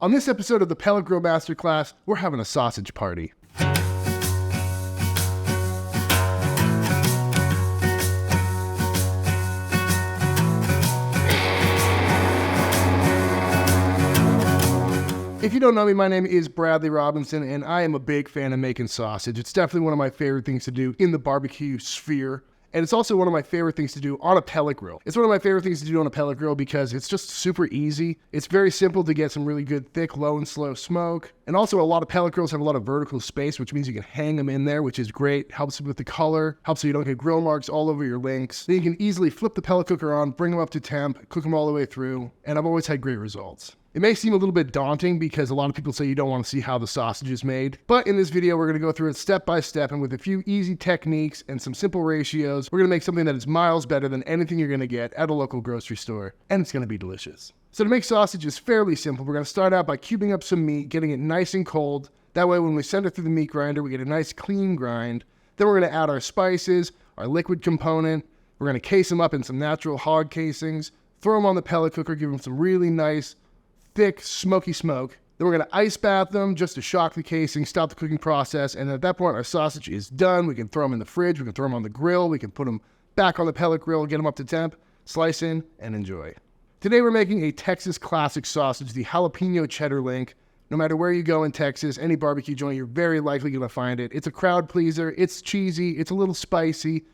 On this episode of the Pellet Grill Master Class, we're having a sausage party. If you don't know me, my name is Bradley Robinson, and I am a big fan of making sausage. It's definitely one of my favorite things to do in the barbecue sphere. And it's also one of my favorite things to do on a pellet grill. It's one of my favorite things to do on a pellet grill because it's just super easy. It's very simple to get some really good, thick, low and slow smoke. And also a lot of pellet grills have a lot of vertical space, which means you can hang them in there, which is great. Helps with the color, helps so you don't get grill marks all over your links. Then you can easily flip the pellet cooker on, bring them up to temp, cook them all the way through. And I've always had great results. It may seem a little bit daunting because a lot of people say you don't want to see how the sausage is made. But in this video, we're going to go through it step by step, and with a few easy techniques and some simple ratios, we're going to make something that is miles better than anything you're going to get at a local grocery store. And it's going to be delicious. So to make sausage is fairly simple. We're going to start out by cubing up some meat, getting it nice and cold. That way when we send it through the meat grinder, we get a nice clean grind. Then we're going to add our spices, our liquid component. We're going to case them up in some natural hog casings, throw them on the pellet cooker, give them some really nice thick, smoky smoke. Then we're going to ice bath them just to shock the casing, stop the cooking process, and at that point our sausage is done. We can throw them in the fridge, we can throw them on the grill, we can put them back on the pellet grill, get them up to temp, slice in, and enjoy. Today we're making a Texas classic sausage, the Jalapeño Cheddar link. No matter where you go in Texas, any barbecue joint, you're very likely going to find it. It's a crowd pleaser, it's cheesy, it's a little spicy,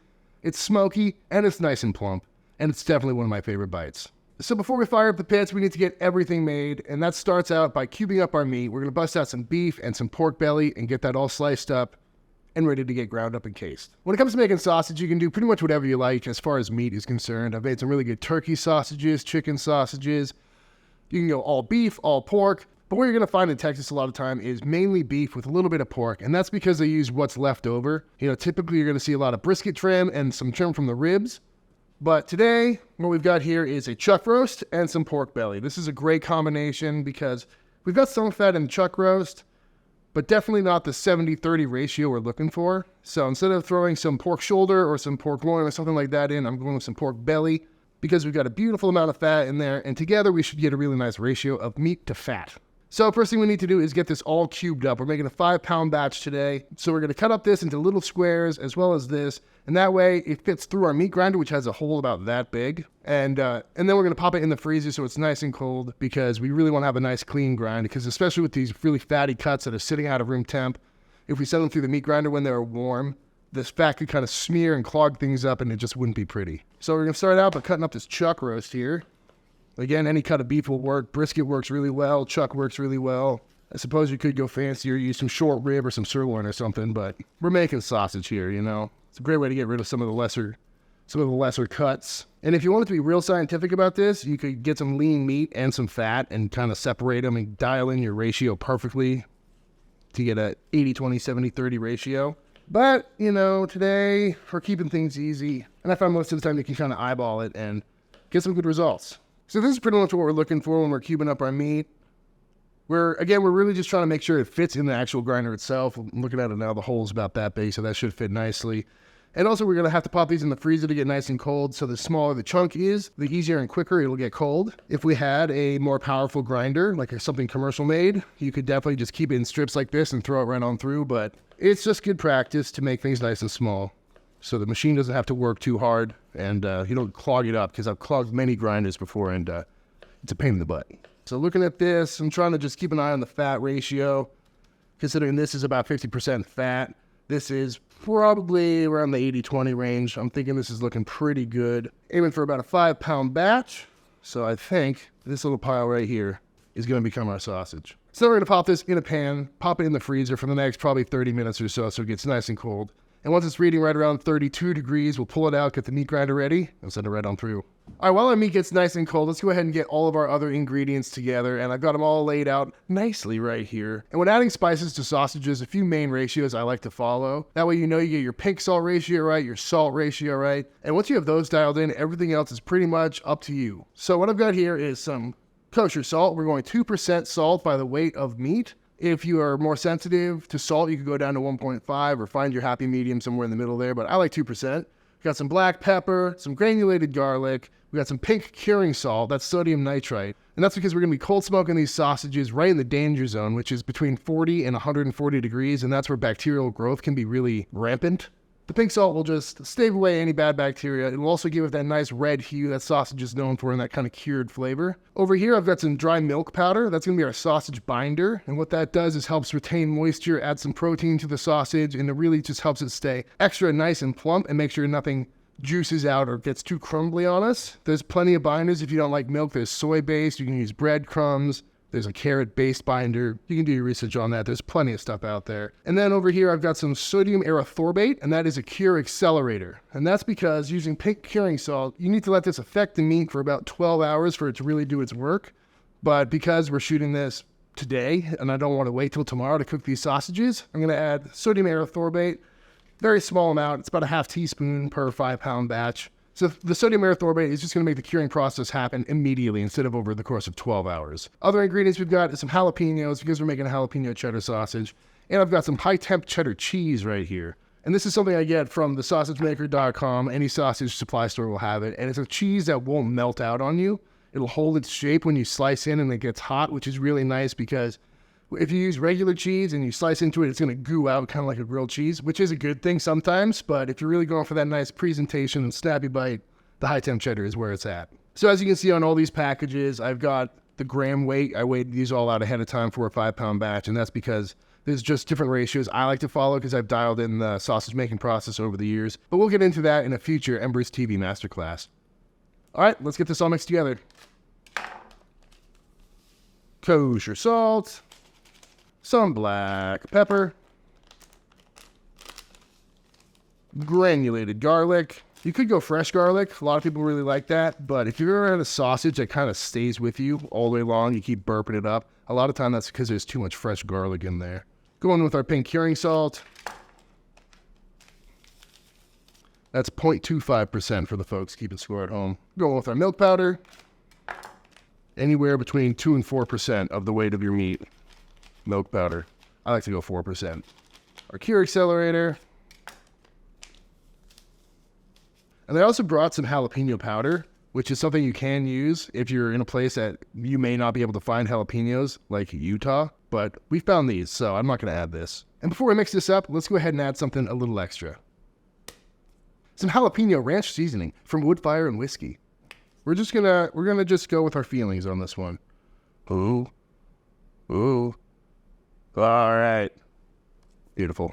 it's smoky, and it's nice and plump. And it's definitely one of my favorite bites. So before we fire up the pits, we need to get everything made, and that starts out by cubing up our meat. We're going to bust out some beef and some pork belly and get that all sliced up and ready to get ground up and cased. When it comes to making sausage, you can do pretty much whatever you like as far as meat is concerned. I've made some really good turkey sausages, chicken sausages. You can go all beef, all pork, but what you're going to find in Texas a lot of time is mainly beef with a little bit of pork, and that's because they use what's left over. You know, typically you're going to see a lot of brisket trim and some trim from the ribs. But today, what we've got here is a chuck roast and some pork belly. This is a great combination because we've got some fat in the chuck roast, but definitely not the 70-30 ratio we're looking for. So instead of throwing some pork shoulder or some pork loin or something like that in, I'm going with some pork belly because we've got a beautiful amount of fat in there, and together we should get a really nice ratio of meat to fat. So first thing we need to do is get this all cubed up. We're making a 5-pound batch today. So we're going to cut up this into little squares as well as this. And that way it fits through our meat grinder, which has a hole about that big. And then we're going to pop it in the freezer so it's nice and cold because we really want to have a nice clean grind, because especially with these really fatty cuts that are sitting out of room temp, if we send them through the meat grinder when they're warm, this fat could kind of smear and clog things up and it just wouldn't be pretty. So we're going to start out by cutting up this chuck roast here. Again, any cut of beef will work. Brisket works really well. Chuck works really well. I suppose you could go fancier, use some short rib or some sirloin or something, but we're making sausage here, you know. It's a great way to get rid of some of the lesser cuts. And if you wanted to be real scientific about this, you could get some lean meat and some fat and kind of separate them and dial in your ratio perfectly to get a 80-20, 70-30 ratio. But, you know, today we're keeping things easy, and I find most of the time you can kind of eyeball it and get some good results. So this is pretty much what we're looking for when we're cubing up our meat. We're really just trying to make sure it fits in the actual grinder itself. I'm looking at it now, the hole's about that big, so that should fit nicely. And also we're going to have to pop these in the freezer to get nice and cold, so the smaller the chunk is, the easier and quicker it'll get cold. If we had a more powerful grinder, like something commercial made, you could definitely just keep it in strips like this and throw it right on through, but it's just good practice to make things nice and small, so the machine doesn't have to work too hard and you don't clog it up, because I've clogged many grinders before and it's a pain in the butt. So looking at this, I'm trying to just keep an eye on the fat ratio, considering this is about 50% fat. This is probably around the 80-20 range. I'm thinking this is looking pretty good. Aiming for about a 5-pound batch. So I think this little pile right here is going to become our sausage. So we're going to pop this in a pan, pop it in the freezer for the next probably 30 minutes or so it gets nice and cold. And once it's reading right around 32 degrees, we'll pull it out, get the meat grinder ready, and send it right on through. All right, while our meat gets nice and cold, let's go ahead and get all of our other ingredients together. And I've got them all laid out nicely right here. And when adding spices to sausages, a few main ratios I like to follow. That way you know you get your pink salt ratio right, your salt ratio right. And once you have those dialed in, everything else is pretty much up to you. So what I've got here is some kosher salt. We're going 2% salt by the weight of meat. If you are more sensitive to salt, you could go down to 1.5 or find your happy medium somewhere in the middle there, but I like 2%. We got some black pepper, some granulated garlic. We got some pink curing salt, that's sodium nitrite. And that's because we're going to be cold smoking these sausages right in the danger zone, which is between 40 and 140 degrees, and that's where bacterial growth can be really rampant. The pink salt will just stave away any bad bacteria. It will also give it that nice red hue that sausage is known for and that kind of cured flavor. Over here, I've got some dry milk powder. That's going to be our sausage binder. And what that does is helps retain moisture, add some protein to the sausage, and it really just helps it stay extra nice and plump and make sure nothing juices out or gets too crumbly on us. There's plenty of binders if you don't like milk. There's soy-based. You can use breadcrumbs. There's a carrot-based binder. You can do your research on that. There's plenty of stuff out there. And then over here, I've got some sodium erythorbate, and that is a cure accelerator. And that's because using pink curing salt, you need to let this affect the meat for about 12 hours for it to really do its work. But because we're shooting this today, and I don't want to wait till tomorrow to cook these sausages, I'm going to add sodium erythorbate. Very small amount. It's about a half teaspoon per 5-pound batch. So the sodium erythorbate is just going to make the curing process happen immediately instead of over the course of 12 hours. Other ingredients we've got is some jalapenos because we're making a jalapeno cheddar sausage. And I've got some high-temp cheddar cheese right here. And this is something I get from thesausagemaker.com. Any sausage supply store will have it. And it's a cheese that won't melt out on you. It'll hold its shape when you slice in and it gets hot, which is really nice because if you use regular cheese and you slice into it, it's going to goo out kind of like a grilled cheese, which is a good thing sometimes. But if you're really going for that nice presentation and snappy bite, the high-temp cheddar is where it's at. So as you can see on all these packages, I've got the gram weight. I weighed these all out ahead of time for a 5-pound batch, and that's because there's just different ratios I like to follow because I've dialed in the sausage making process over the years. But we'll get into that in a future Embers TV Masterclass. All right, let's get this all mixed together. Kosher salt. Some black pepper, granulated garlic. You could go fresh garlic. A lot of people really like that. But if you've ever had a sausage that kind of stays with you all day long, you keep burping it up, a lot of time that's because there's too much fresh garlic in there. Going with our pink curing salt. That's 0.25% for the folks keeping score at home. Going with our milk powder. Anywhere between 2 and 4% of the weight of your meat. Milk powder. I like to go 4%. Our cure accelerator. And they also brought some jalapeno powder, which is something you can use if you're in a place that you may not be able to find jalapenos, like Utah. But we found these, so I'm not going to add this. And before we mix this up, let's go ahead and add something a little extra. Some jalapeno ranch seasoning from Woodfire and Whiskey. We're gonna just go with our feelings on this one. Ooh. Ooh. All right. Beautiful.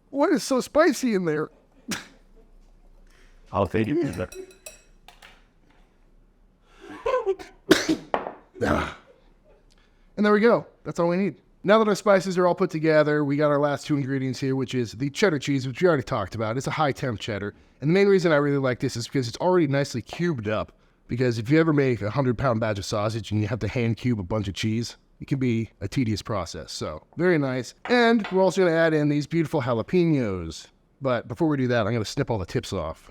What is so spicy in there? I'll feed you there. And there we go. That's all we need. Now that our spices are all put together, we got our last two ingredients here, which is the cheddar cheese, which we already talked about. It's a high-temp cheddar. And the main reason I really like this is because it's already nicely cubed up. Because if you ever make a 100-pound batch of sausage and you have to hand cube a bunch of cheese, it can be a tedious process. So, very nice. And we're also going to add in these beautiful jalapenos. But before we do that, I'm going to snip all the tips off.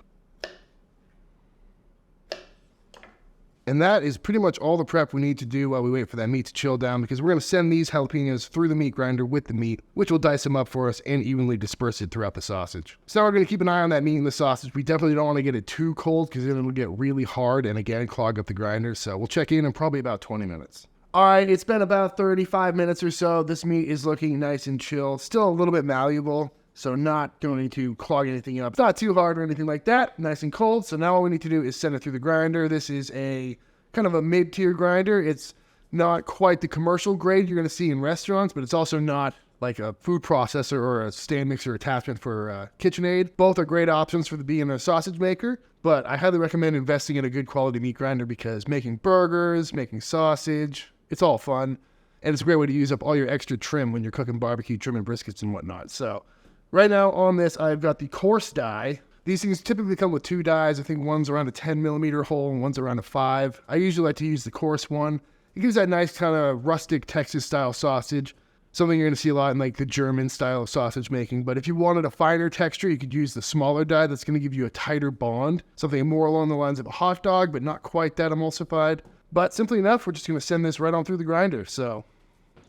And that is pretty much all the prep we need to do while we wait for that meat to chill down, because we're going to send these jalapenos through the meat grinder with the meat, which will dice them up for us and evenly disperse it throughout the sausage. So now we're going to keep an eye on that meat and the sausage. We definitely don't want to get it too cold because then it'll get really hard and again clog up the grinder. So we'll check in probably about 20 minutes. All right, it's been about 35 minutes or so. This meat is looking nice and chill, still a little bit malleable. So not going to clog anything up. It's not too hard or anything like that. Nice and cold. So now all we need to do is send it through the grinder. This is a kind of a mid-tier grinder. It's not quite the commercial grade you're going to see in restaurants, but it's also not like a food processor or a stand mixer attachment for KitchenAid. Both are great options for the beginner sausage maker, but I highly recommend investing in a good quality meat grinder because making burgers, making sausage, it's all fun. And it's a great way to use up all your extra trim when you're cooking barbecue trim and briskets and whatnot. So right now on this, I've got the coarse die. These things typically come with two dies. I think one's around a 10 millimeter hole and one's around a 5. I usually like to use the coarse one. It gives that nice kind of rustic Texas style sausage. Something you're going to see a lot in like the German style of sausage making. But if you wanted a finer texture, you could use the smaller die. That's going to give you a tighter bond. Something more along the lines of a hot dog, but not quite that emulsified. But simply enough, we're just going to send this right on through the grinder. So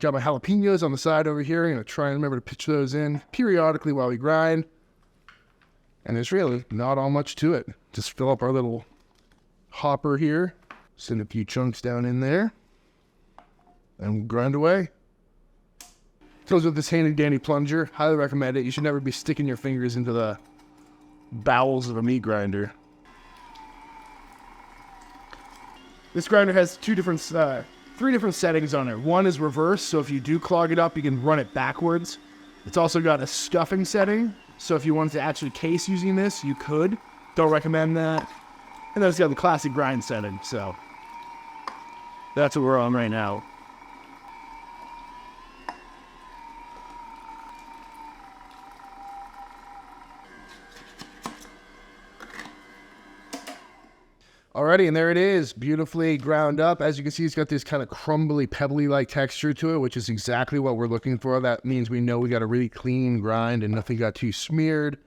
Got my jalapenos on the side over here. I'm going to try and remember to pitch those in periodically while we grind. And there's really not all much to it. Just fill up our little hopper here. Send a few chunks down in there. And we'll grind away. Comes with this handy dandy plunger. Highly recommend it. You should never be sticking your fingers into the bowels of a meat grinder. This grinder has three different settings on it. One is reverse, so if you do clog it up, you can run it backwards. It's also got a stuffing setting, so if you wanted to actually case using this, you could. Don't recommend that. And then it's got the classic grind setting, so that's what we're on right now. Alrighty, and there it is, beautifully ground up. As you can see, it's got this kind of crumbly, pebbly-like texture to it, which is exactly what we're looking for. That means we know we got a really clean grind and nothing got too smeared.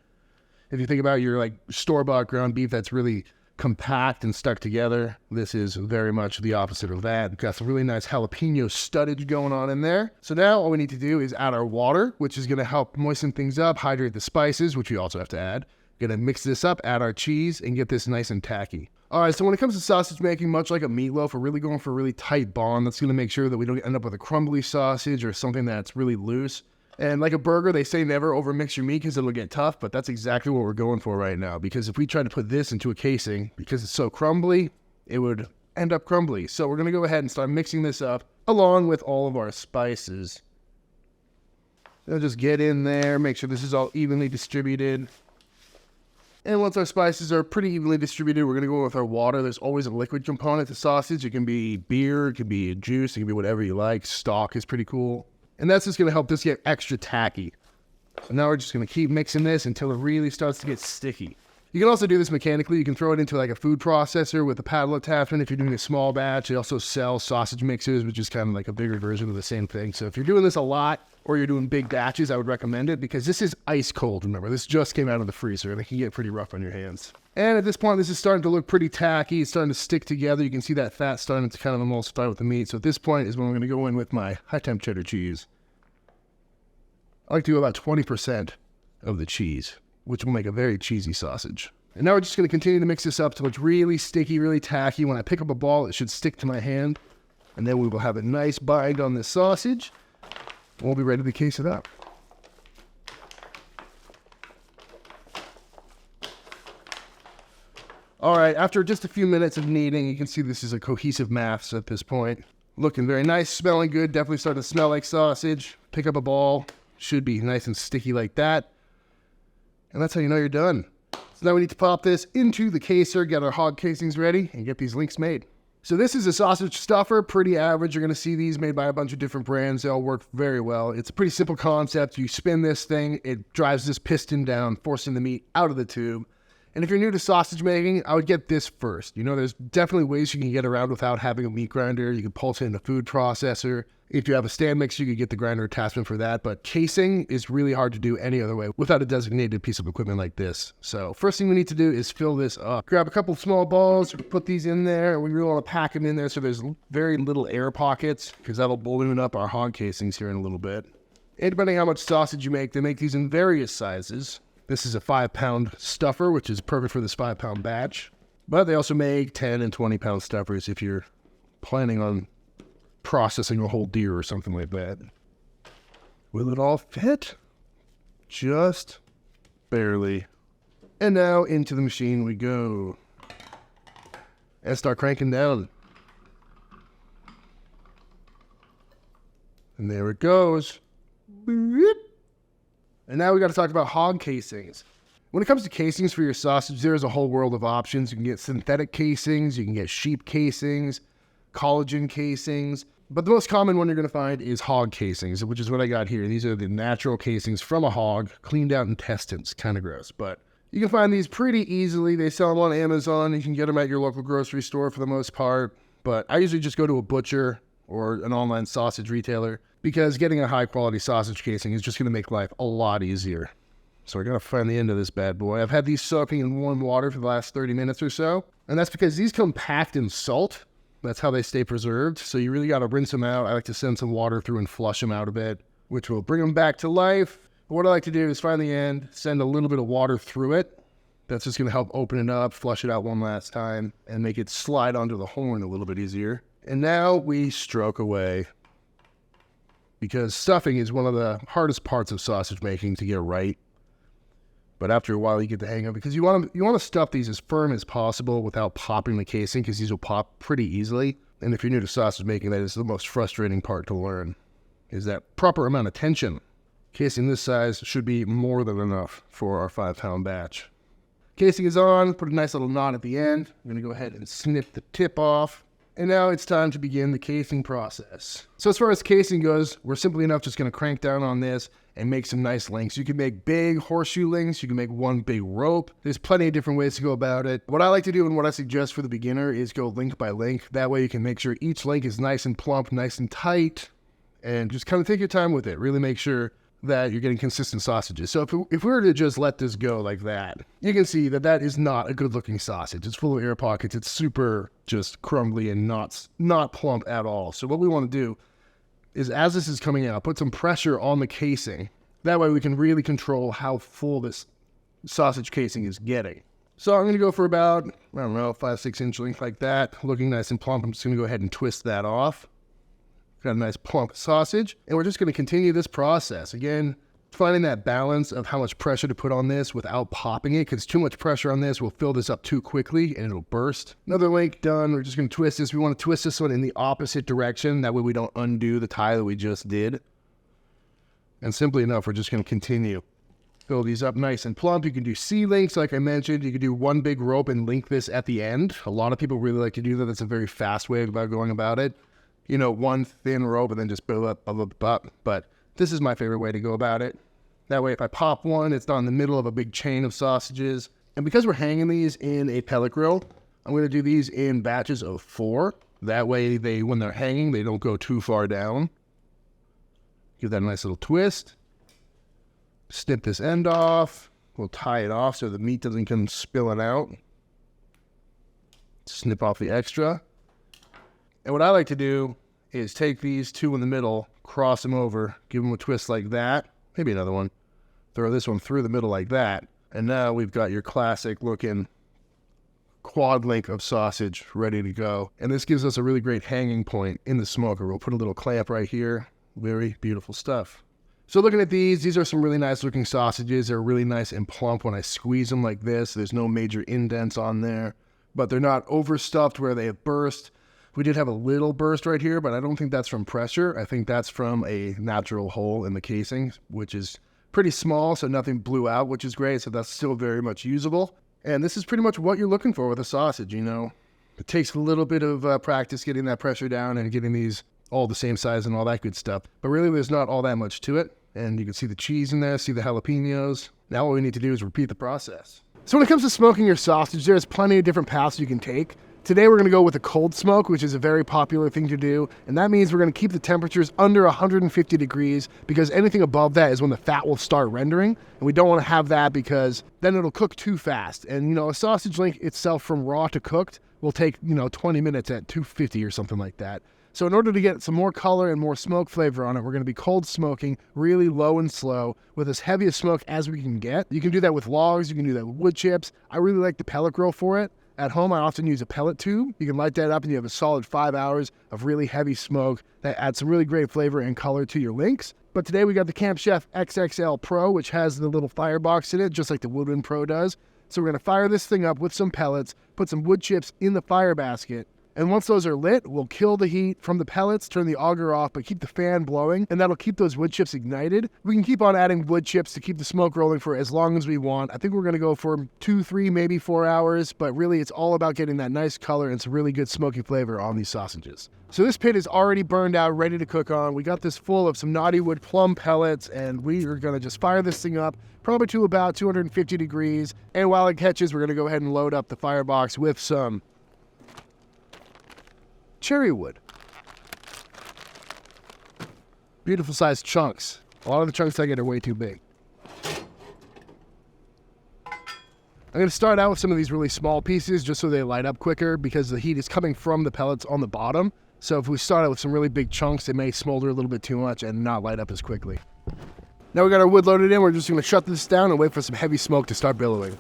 If you think about your like store-bought ground beef that's really compact and stuck together, this is very much the opposite of that. We've got some really nice jalapeno studdage going on in there. So now all we need to do is add our water, which is going to help moisten things up, hydrate the spices, which we also have to add. Gonna mix this up, add our cheese, and get this nice and tacky. All right, so when it comes to sausage making, much like a meatloaf, we're really going for a really tight bond. That's gonna make sure that we don't end up with a crumbly sausage or something that's really loose. And like a burger, they say never overmix your meat because it'll get tough, but that's exactly what we're going for right now. Because if we try to put this into a casing, because it's so crumbly, it would end up crumbly. So we're gonna go ahead and start mixing this up along with all of our spices. So just get in there, make sure this is all evenly distributed. And once our spices are pretty evenly distributed, we're going to go with our water. There's always a liquid component to sausage. It can be beer, it can be juice, it can be whatever you like. Stock is pretty cool. And that's just going to help this get extra tacky. So now we're just going to keep mixing this until it really starts to get sticky. You can also do this mechanically. You can throw it into like a food processor with a paddle attachment if you're doing a small batch. They also sell sausage mixers, which is kind of like a bigger version of the same thing. So if you're doing this a lot or you're doing big batches, I would recommend it because this is ice cold. Remember, this just came out of the freezer and it can get pretty rough on your hands. And at this point, this is starting to look pretty tacky. It's starting to stick together. You can see that fat starting to kind of emulsify with the meat. So at this point is when I'm going to go in with my high-temp cheddar cheese. I like to do about 20% of the cheese, which will make a very cheesy sausage. And now we're just going to continue to mix this up till it's really sticky, really tacky. When I pick up a ball, it should stick to my hand. And then we will have a nice bind on this sausage. And we'll be ready to case it up. All right, after just a few minutes of kneading, you can see this is a cohesive mass at this point. Looking very nice, smelling good, definitely starting to smell like sausage. Pick up a ball, should be nice and sticky like that. And that's how you know you're done. So now we need to pop this into the caser, get our hog casings ready, and get these links made. So this is a sausage stuffer, pretty average. You're going to see these made by a bunch of different brands. They all work very well. It's a pretty simple concept. You spin this thing, it drives this piston down, forcing the meat out of the tube. And if you're new to sausage making, I would get this first. You know, there's definitely ways you can get around without having a meat grinder. You can pulse it in a food processor. If you have a stand mixer, you could get the grinder attachment for that. But casing is really hard to do any other way without a designated piece of equipment like this. So first thing we need to do is fill this up. Grab a couple of small balls, put these in there. We really want to pack them in there so there's very little air pockets because that'll balloon up our hog casings here in a little bit. And depending on how much sausage you make, they make these in various sizes. This is a 5-pound stuffer, which is perfect for this 5-pound batch. But they also make 10 and 20-pound stuffers if you're planning on processing a whole deer or something like that. Will it all fit? Just barely. And now into the machine we go. And start cranking down. And there it goes. And now we got to talk about hog casings. When it comes to casings for your sausage, there's a whole world of options. You can get synthetic casings, you can get sheep casings, collagen casings. But the most common one you're going to find is hog casings, which is what I got here. These are the natural casings from a hog, cleaned out intestines. Kind of gross, but you can find these pretty easily. They sell them on Amazon. You can get them at your local grocery store for the most part. But I usually just go to a butcher or an online sausage retailer because getting a high-quality sausage casing is just going to make life a lot easier. So I got to find the end of this bad boy. I've had these soaking in warm water for the last 30 minutes or so, and that's because these come packed in salt. That's how they stay preserved. So you really got to rinse them out. I like to send some water through and flush them out a bit, which will bring them back to life. But what I like to do is find the end, send a little bit of water through it. That's just going to help open it up, flush it out one last time, and make it slide onto the horn a little bit easier. And now we stroke away, because stuffing is one of the hardest parts of sausage making to get right. But after a while, you get the hang of it, because you want to stuff these as firm as possible without popping the casing, because these will pop pretty easily. And if you're new to sausage making, that is the most frustrating part to learn, is that proper amount of tension. Casing this size should be more than enough for our 5-pound batch. Casing is on, put a nice little knot at the end. I'm going to go ahead and snip the tip off. And now it's time to begin the casing process. So as far as casing goes, we're simply enough just going to crank down on this and make some nice links. You can make big horseshoe links. You can make one big rope. There's plenty of different ways to go about it. What I like to do and what I suggest for the beginner is go link by link. That way you can make sure each link is nice and plump, nice and tight, and just kind of take your time with it. Really make sure that you're getting consistent sausages. So if we were to just let this go like that, you can see that that is not a good looking sausage. It's full of air pockets. It's super just crumbly and not plump at all. So what we want to do is, as this is coming out, put some pressure on the casing. That way we can really control how full this sausage casing is getting. So I'm going to go for about, I don't know, 5-6 inch length like that, looking nice and plump. I'm just going to go ahead and twist that off. Got a nice plump sausage, and we're just going to continue this process. Again, finding that balance of how much pressure to put on this without popping it, because too much pressure on this will fill this up too quickly and it'll burst. Another link done. We're just going to twist this. We want to twist this one in the opposite direction. That way we don't undo the tie that we just did. And simply enough, we're just going to continue. Fill these up nice and plump. You can do C-links, like I mentioned. You can do one big rope and link this at the end. A lot of people really like to do that. That's a very fast way about going about it. You know, one thin rope and then just build up. But this is my favorite way to go about it. That way, if I pop one, it's not in the middle of a big chain of sausages. And because we're hanging these in a pellet grill, I'm going to do these in batches of 4. That way, when they're hanging, they don't go too far down. Give that a nice little twist. Snip this end off. We'll tie it off so the meat doesn't come spilling out. Snip off the extra. And what I like to do is take these 2 in the middle, cross them over, give them a twist like that. Maybe another one. Throw this one through the middle like that. And now we've got your classic looking quad link of sausage ready to go. And this gives us a really great hanging point in the smoker. We'll put a little clamp right here. Very beautiful stuff. So looking at these are some really nice looking sausages. They're really nice and plump when I squeeze them like this. There's no major indents on there, but they're not overstuffed where they have burst. We did have a little burst right here, but I don't think that's from pressure. I think that's from a natural hole in the casing, which is pretty small, so nothing blew out, which is great. So that's still very much usable. And this is pretty much what you're looking for with a sausage, you know. It takes a little bit of practice getting that pressure down and getting these all the same size and all that good stuff. But really, there's not all that much to it. And you can see the cheese in there, see the jalapenos. Now what we need to do is repeat the process. So when it comes to smoking your sausage, there's plenty of different paths you can take. Today we're going to go with a cold smoke, which is a very popular thing to do, and that means we're going to keep the temperatures under 150 degrees, because anything above that is when the fat will start rendering, and we don't want to have that because then it'll cook too fast. And you know, a sausage link itself from raw to cooked will take, 20 minutes at 250 or something like that. So in order to get some more color and more smoke flavor on it, we're going to be cold smoking really low and slow with as heavy a smoke as we can get. You can do that with logs, you can do that with wood chips. I really like the pellet grill for it. At home, I often use a pellet tube. You can light that up and you have a solid 5 hours of really heavy smoke that adds some really great flavor and color to your links. But today we got the Camp Chef XXL Pro, which has the little firebox in it, just like the Woodwind Pro does. So we're going to fire this thing up with some pellets, put some wood chips in the fire basket, and once those are lit, we'll kill the heat from the pellets, turn the auger off, but keep the fan blowing, and that'll keep those wood chips ignited. We can keep on adding wood chips to keep the smoke rolling for as long as we want. I think we're going to go for 2, 3, maybe 4 hours, but really it's all about getting that nice color and some really good smoky flavor on these sausages. So this pit is already burned out, ready to cook on. We got this full of some naughty wood plum pellets, and we are going to just fire this thing up probably to about 250 degrees. And while it catches, we're going to go ahead and load up the firebox with some cherry wood. Beautiful sized chunks. A lot of the chunks I get are way too big. I'm going to start out with some of these really small pieces just so they light up quicker because the heat is coming from the pellets on the bottom. So if we start out with some really big chunks, it may smolder a little bit too much and not light up as quickly. Now we got our wood loaded in. We're just going to shut this down and wait for some heavy smoke to start billowing.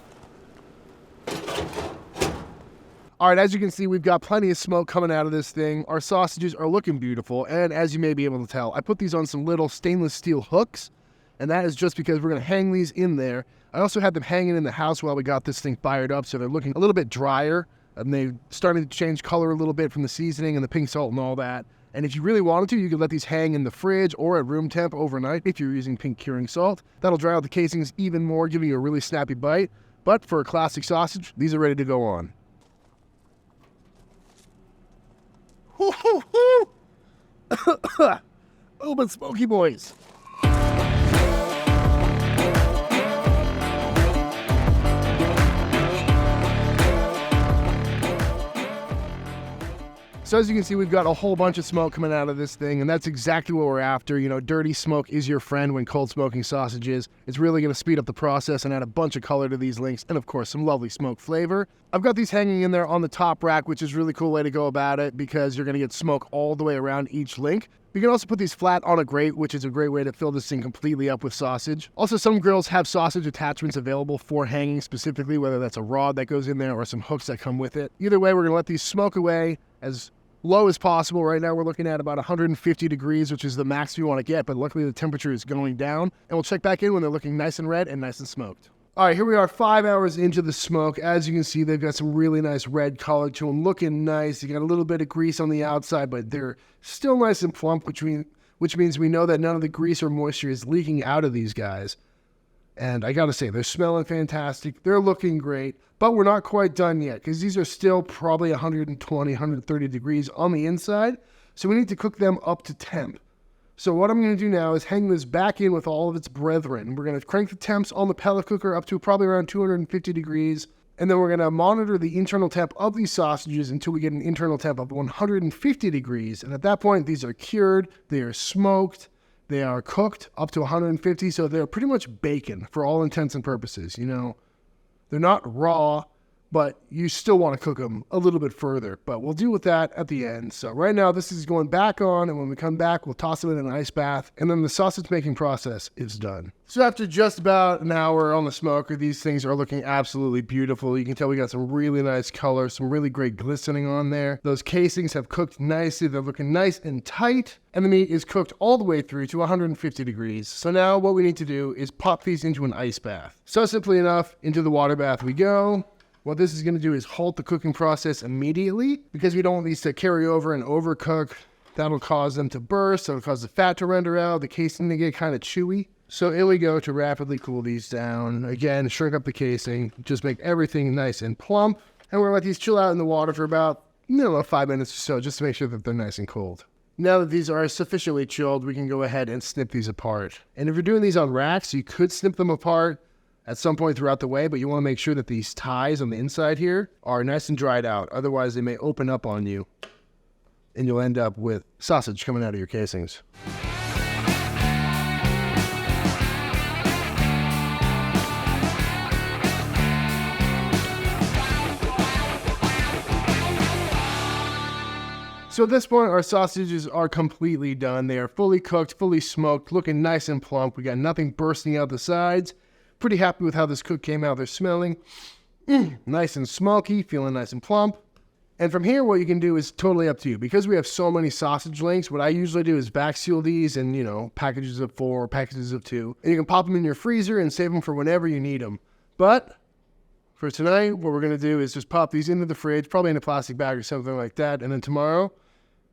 All right, as you can see, we've got plenty of smoke coming out of this thing. Our sausages are looking beautiful, and as you may be able to tell, I put these on some little stainless steel hooks, and that is just because we're going to hang these in there. I also had them hanging in the house while we got this thing fired up, so they're looking a little bit drier, and they're starting to change color a little bit from the seasoning and the pink salt and all that. And if you really wanted to, you could let these hang in the fridge or at room temp overnight if you're using pink curing salt. That'll dry out the casings even more, giving you a really snappy bite. But for a classic sausage, these are ready to go on. Oh, but smoky boys. So as you can see, we've got a whole bunch of smoke coming out of this thing, and that's exactly what we're after. You know, dirty smoke is your friend when cold smoking sausages. It's really going to speed up the process and add a bunch of color to these links, and of course, some lovely smoke flavor. I've got these hanging in there on the top rack, which is a really cool way to go about it because you're going to get smoke all the way around each link. You can also put these flat on a grate, which is a great way to fill this thing completely up with sausage. Also, some grills have sausage attachments available for hanging specifically, whether that's a rod that goes in there or some hooks that come with it. Either way, we're going to let these smoke away as low as possible. Right now we're looking at about 150 degrees, which is the max we want to get, but luckily the temperature is going down, and we'll check back in when they're looking nice and red and nice and smoked. All right, here we are 5 hours into the smoke. As you can see, they've got some really nice red color to them, looking nice. You got a little bit of grease on the outside, but they're still nice and plump, which means we know that none of the grease or moisture is leaking out of these guys. And I gotta say, they're smelling fantastic. They're looking great, but we're not quite done yet because these are still probably 120, 130 degrees on the inside. So we need to cook them up to temp. So what I'm gonna do now is hang this back in with all of its brethren. We're gonna crank the temps on the pellet cooker up to probably around 250 degrees. And then we're gonna monitor the internal temp of these sausages until we get an internal temp of 150 degrees. And at that point, these are cured, they are smoked, they are cooked up to 150, so they're pretty much bacon for all intents and purposes. You know, they're not raw, but you still want to cook them a little bit further. But we'll deal with that at the end. So right now, this is going back on, and when we come back, we'll toss them in an ice bath, and then the sausage making process is done. So after just about an hour on the smoker, these things are looking absolutely beautiful. You can tell we got some really nice color, some really great glistening on there. Those casings have cooked nicely. They're looking nice and tight, and the meat is cooked all the way through to 150 degrees. So now what we need to do is pop these into an ice bath. So simply enough, into the water bath we go. What this is going to do is halt the cooking process immediately because we don't want these to carry over and overcook. That'll cause them to burst. That'll cause the fat to render out, the casing to get kind of chewy. So here we go to rapidly cool these down. Again, shrink up the casing, just make everything nice and plump. And we're going to let these chill out in the water for about 5 minutes or so, just to make sure that they're nice and cold. Now that these are sufficiently chilled, we can go ahead and snip these apart. And if you're doing these on racks, you could snip them apart at some point throughout the way, but you want to make sure that these ties on the inside here are nice and dried out. Otherwise, they may open up on you, and you'll end up with sausage coming out of your casings. So at this point, our sausages are completely done. They are fully cooked, fully smoked, looking nice and plump. We got nothing bursting out the sides. Pretty happy with how this cook came out. They're smelling nice and smoky, feeling nice and plump. And from here, what you can do is totally up to you. Because we have so many sausage links, what I usually do is back seal these in, packages of 4, packages of 2. And you can pop them in your freezer and save them for whenever you need them. But for tonight, what we're going to do is just pop these into the fridge, probably in a plastic bag or something like that. And then tomorrow,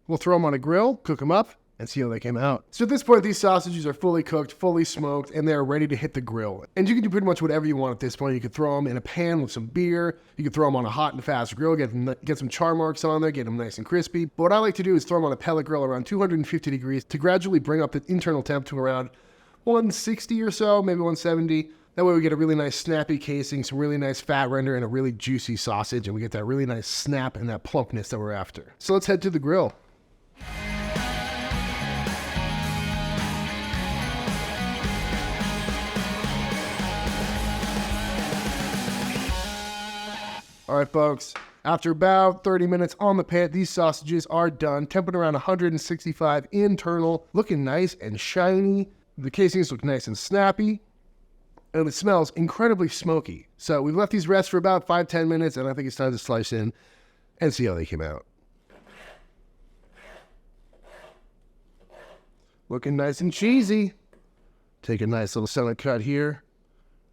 we'll throw them on a grill, cook them up, and see how they came out. So at this point, these sausages are fully cooked, fully smoked, and they're ready to hit the grill. And you can do pretty much whatever you want at this point. You could throw them in a pan with some beer. You could throw them on a hot and fast grill, get some char marks on there, get them nice and crispy. But what I like to do is throw them on a pellet grill around 250 degrees to gradually bring up the internal temp to around 160 or so, maybe 170. That way we get a really nice snappy casing, some really nice fat render, and a really juicy sausage, and we get that really nice snap and that plumpness that we're after. So let's head to the grill. All right, folks. After about 30 minutes on the pit, these sausages are done. Temping around 165 internal, looking nice and shiny. The casings look nice and snappy. And it smells incredibly smoky. So we've left these rest for about 5-10 minutes, and I think it's time to slice in and see how they came out. Looking nice and cheesy. Take a nice little center cut here.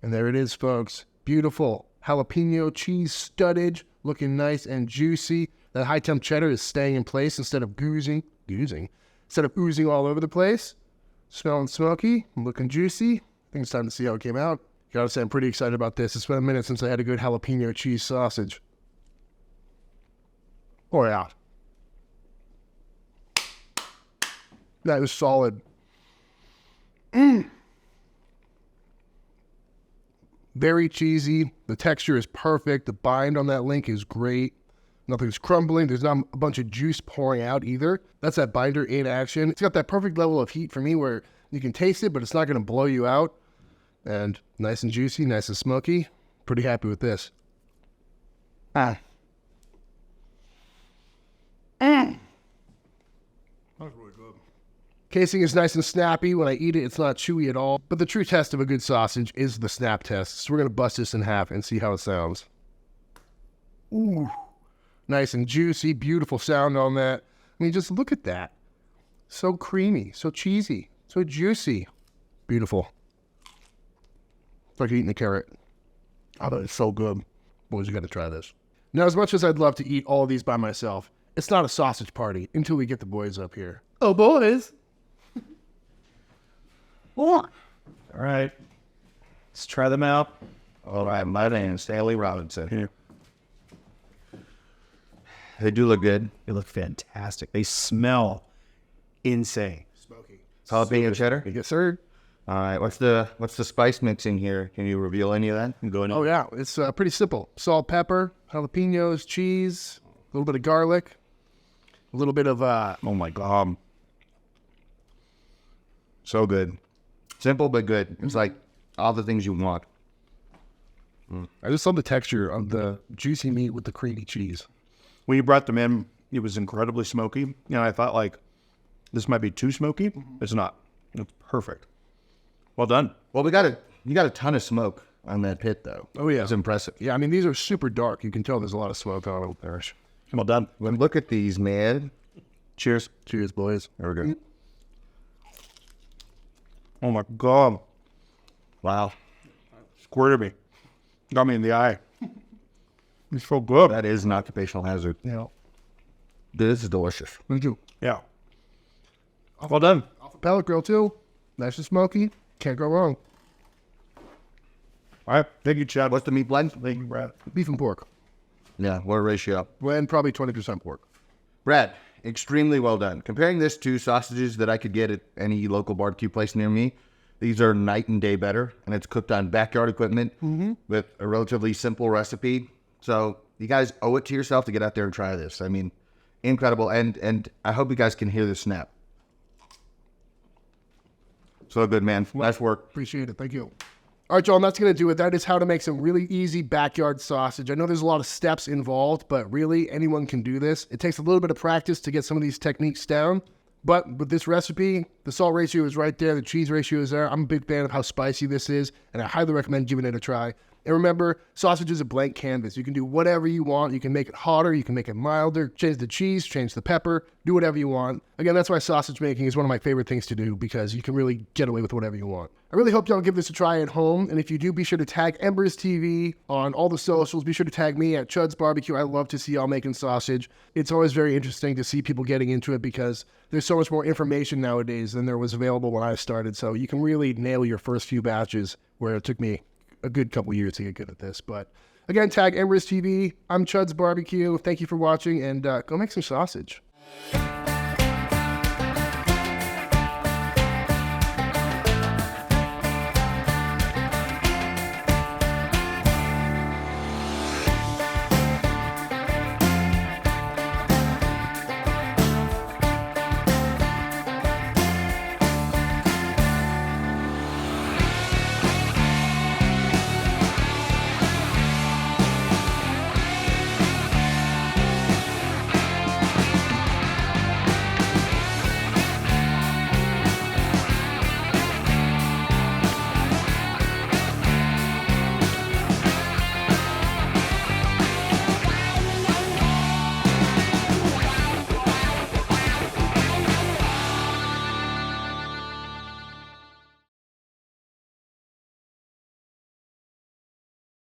And there it is, folks. Beautiful jalapeno cheese studdage. Looking nice and juicy. That high-temp cheddar is staying in place instead of oozing all over the place. Smelling smoky, looking juicy. I think it's time to see how it came out. Gotta say, I'm pretty excited about this. It's been a minute since I had a good jalapeno cheese sausage. Pour it out. That was solid. Very cheesy. The texture is perfect. The bind on that link is great. Nothing's crumbling. There's not a bunch of juice pouring out either. That's that binder in action. It's got that perfect level of heat for me where you can taste it, but it's not going to blow you out. And nice and juicy, nice and smoky. Pretty happy with this. That was really good. Casing is nice and snappy. When I eat it, it's not chewy at all. But the true test of a good sausage is the snap test. So we're going to bust this in half and see how it sounds. Ooh. Nice and juicy. Beautiful sound on that. I mean, just look at that. So creamy. So cheesy. So juicy. Beautiful. It's like eating a carrot. Oh, that is so good. Boys, you got to try this. Now, as much as I'd love to eat all of these by myself, it's not a sausage party until we get the boys up here. Oh, boys. All right. Let's try them out. All right, my name is Stanley Robinson here. They do look good. They look fantastic. They smell insane. Smoky. Jalapeno cheddar? Yes, sir. All right, what's the spice mix in here? Can you reveal any of that? Oh, yeah. It's pretty simple. Salt, pepper, jalapenos, cheese, a little bit of garlic, a little bit of... Oh, my God. So good. Simple but good. It's like all the things you want. I just love the texture of the juicy meat with the creamy cheese. When you brought them in, it was incredibly smoky. You know, I thought, like, this might be too smoky. It's not. It's perfect. Well done. Well, you got a ton of smoke on that pit, though. Oh, yeah. It's impressive. Yeah, I mean, these are super dark. You can tell there's a lot of smoke on them. There. Well done. Look at these, man. Cheers. Cheers, boys. There we go. Oh, my God. Wow. Squirted me. Got me in the eye. It's so good. That is an occupational hazard. Yeah. This is delicious. Thank you. Yeah. Well done. Off a pellet grill, too. Nice and smoky. Can't go wrong. All right. Thank you, Chad. What's the meat blend? Thank you, Brad. Beef and pork. Yeah, what ratio? And probably 20% pork. Brad, extremely well done. Comparing this to sausages that I could get at any local barbecue place near me, these are night and day better, and it's cooked on backyard equipment with a relatively simple recipe. So you guys owe it to yourself to get out there and try this. I mean, incredible, and I hope you guys can hear the snap. So good, man. Nice work. Appreciate it. Thank you. All right, John, that's going to do it. That is how to make some really easy backyard sausage. I know there's a lot of steps involved, but really anyone can do this. It takes a little bit of practice to get some of these techniques down. But with this recipe, the salt ratio is right there. The cheese ratio is there. I'm a big fan of how spicy this is, and I highly recommend giving it a try. And remember, sausage is a blank canvas. You can do whatever you want. You can make it hotter. You can make it milder. Change the cheese, change the pepper, do whatever you want. Again, that's why sausage making is one of my favorite things to do because you can really get away with whatever you want. I really hope y'all give this a try at home. And if you do, be sure to tag Embers TV on all the socials. Be sure to tag me at Chuds BBQ. I love to see y'all making sausage. It's always very interesting to see people getting into it because there's so much more information nowadays than there was available when I started. So you can really nail your first few batches where it took me a good couple years to get good at this. But again, tag Embers TV. I'm Chuds BBQ. Thank you for watching, and go make some sausage.